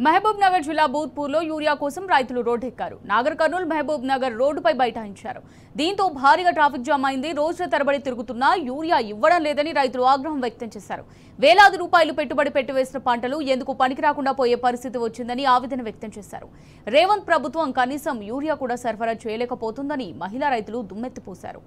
మహబూబ్ నగర్ జిల్లా బూత్పూర్లో యూరియా కోసం రైతులు రోడ్డెక్కారు. నాగర్ కర్నూల్ మహబూబ్ నగర్ రోడ్డుపై బైఠాయించారు. దీంతో భారీగా ట్రాఫిక్ జామ్ అయింది. రోజుల తరబడి తిరుగుతున్నా యూరియా ఇవ్వడం లేదని రైతులు ఆగ్రహం వ్యక్తం చేశారు. వేలాది రూపాయలు పెట్టుబడి పెట్టివేసిన పంటలు ఎందుకు పనికి రాకుండా పోయే పరిస్థితి వచ్చిందని ఆవేదన వ్యక్తం చేశారు. రేవంత్ ప్రభుత్వం కనీసం యూరియా కూడా సరఫరా చేయలేకపోతుందని మహిళా రైతులు దుమ్మెత్తిపోశారు.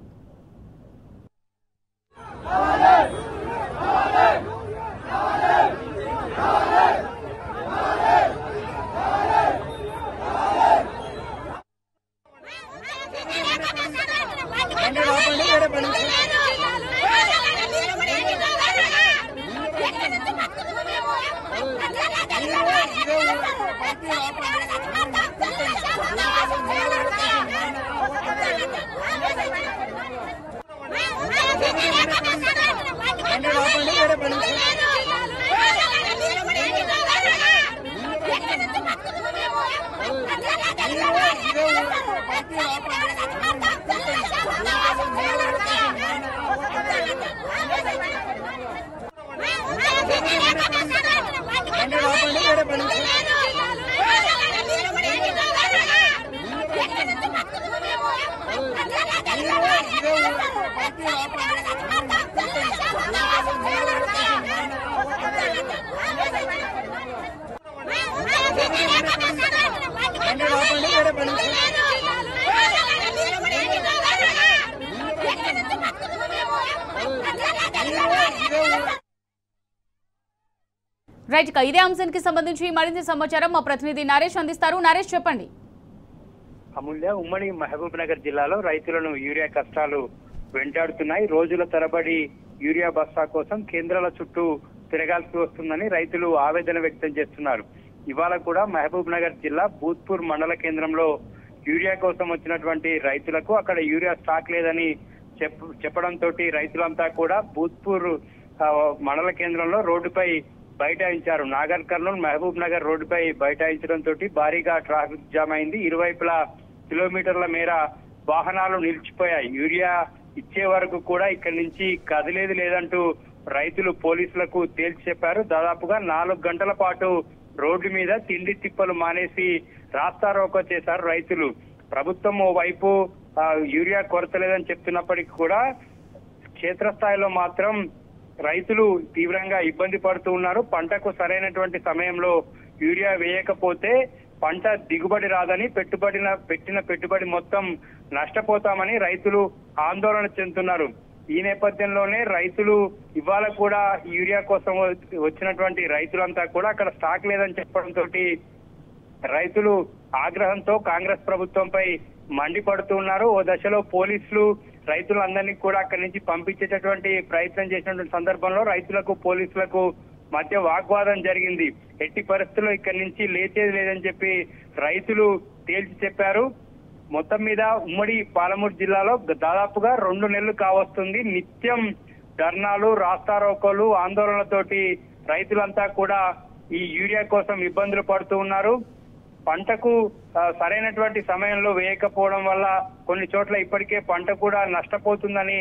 రైట్, ఇదే అంశానికి సంబంధించి మరింత సమాచారం మా ప్రతినిధి నరేష్ అందిస్తారు. నరేష్, చెప్పండి. అమూల్య, ఉమ్మడి మహబూబ్ నగర్ జిల్లాలో రైతులను యూరియా కష్టాలు వెంటాడుతున్నాయి. రోజుల తరబడి యూరియా బస్తా కోసం కేంద్రాల చుట్టూ తిరగాల్సి వస్తుందని రైతులు ఆవేదన వ్యక్తం చేస్తున్నారు. ఇవాళ కూడా మహబూబ్ నగర్ జిల్లా బూత్పూర్ మండల కేంద్రంలో యూరియా కోసం వచ్చినటువంటి రైతులకు అక్కడ యూరియా స్టాక్ లేదని చెప్పడంతో రైతులంతా కూడా బూత్పూర్ మండల కేంద్రంలో రోడ్డుపై బైఠాయించారు. నాగర్ కర్నూల్ మహబూబ్ నగర్ రోడ్డుపై బైఠాయించడంతో భారీగా ట్రాఫిక్ జామ్ అయింది. ఇరువైపులా కిలోమీటర్ల మేర వాహనాలు నిలిచిపోయాయి. యూరియా ఇచ్చే వరకు కూడా ఇక్కడి నుంచి కదిలేదు లేదంటూ రైతులు పోలీసులకు తేల్చి చెప్పారు. దాదాపుగా 4 గంటల పాటు రోడ్డు మీద తిండి తిప్పలు మానేసి రాస్తారోకో చేశారు రైతులు. ప్రభుత్వం ఓవైపు యూరియా కొరత లేదని చెప్తున్నప్పటికీ కూడా క్షేత్రస్థాయిలో మాత్రం రైతులు తీవ్రంగా ఇబ్బంది పడుతూ ఉన్నారు. పంటకు సరైనటువంటి సమయంలో యూరియా వేయకపోతే పంట దిగుబడి రాదని పెట్టిన పెట్టుబడి మొత్తం నష్టపోతామని రైతులు ఆందోళన చెందుతున్నారు. ఈ నేపథ్యంలోనే రైతులు ఇవాళ కూడా యూరియా కోసం వచ్చినటువంటి రైతులంతా కూడా అక్కడ స్టాక్ లేదని చెప్పడంతో రైతులు ఆగ్రహంతో కాంగ్రెస్ ప్రభుత్వంపై మండిపడుతూ ఉన్నారు. ఓ దశలో పోలీసులు రైతులందరినీ కూడా అక్కడి నుంచి పంపించేటటువంటి ప్రయత్నం చేసినటువంటి సందర్భంలో రైతులకు పోలీసులకు మధ్య వాగ్వాదం జరిగింది. ఎట్టి పరిస్థితుల్లో ఇక్కడి నుంచి లేచేది లేదని చెప్పి రైతులు తేల్చి చెప్పారు. మొత్తం మీద ఉమ్మడి పాలమూరు జిల్లాలో దాదాపుగా 2 నెలలు కావస్తుంది. నిత్యం ధర్నాలు, రాస్తారోకోలు, ఆందోళనలతోటి రైతులంతా కూడా ఈ యూరియా కోసం ఇబ్బందులు పడుతూ ఉన్నారు. పంటకు సరైనటువంటి సమయంలో వేయకపోవడం వల్ల కొన్ని చోట్ల ఇప్పటికే పంట కూడా నష్టపోతుందని,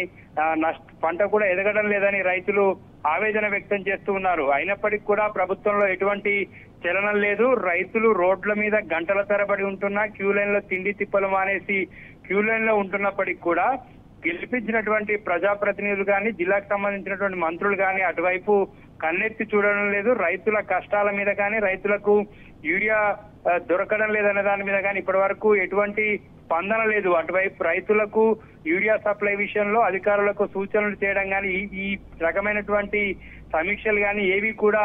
పంట కూడా ఎదగడం లేదని రైతులు ఆవేదన వ్యక్తం చేస్తూ ఉన్నారు. అయినప్పటికీ కూడా ప్రభుత్వంలో ఎటువంటి చలనం లేదు. రైతులు రోడ్ల మీద గంటల తరబడి ఉంటున్నా, క్యూ లైన్ లో తిండి తిప్పలు మానేసి క్యూ లైన్ లో ఉంటున్నప్పటికీ కూడా గెలిపించినటువంటి ప్రజాప్రతినిధులు కానీ, జిల్లాకు సంబంధించినటువంటి మంత్రులు కానీ అటువైపు కన్నెత్తి చూడడం లేదు. రైతుల కష్టాల మీద కానీ, రైతులకు యూరియా దొరకడం లేదనే దాని మీద కానీ ఇప్పటి వరకు ఎటువంటి స్పందన లేదు. అటువైపు రైతులకు యూరియా సప్లై విషయంలో అధికారులకు సూచనలు చేయడం కానీ, ఈ రకమైనటువంటి సమీక్షలు కానీ ఏవి కూడా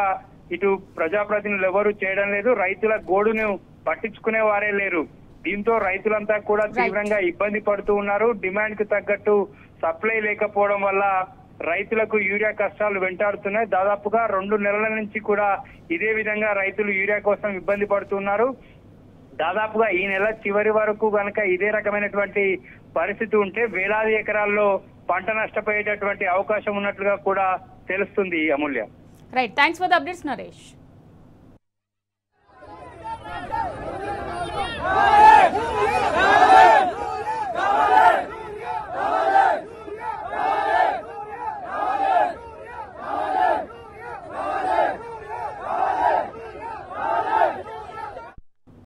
ఇటు ప్రజాప్రతినిధులు ఎవరు చేయడం లేదు. రైతుల గోడును పట్టించుకునే వారే లేరు. దీంతో రైతులంతా కూడా తీవ్రంగా ఇబ్బంది పడుతూ ఉన్నారు. డిమాండ్ కు తగ్గట్టు సప్లై లేకపోవడం వల్ల రైతులకు యూరియా కష్టాలు వెంటాడుతున్నాయి. దాదాపుగా 2 నెలల నుంచి కూడా ఇదే విధంగా రైతులు యూరియా కోసం ఇబ్బంది పడుతున్నారు. దాదాపుగా ఈ నెల చివరి వరకు కనుక ఇదే రకమైనటువంటి పరిస్థితి ఉంటే వేలాది ఎకరాల్లో పంట నష్టపోయేటటువంటి అవకాశం ఉన్నట్లుగా కూడా తెలుస్తుంది. Amulya, right, thanks for the updates Naresh.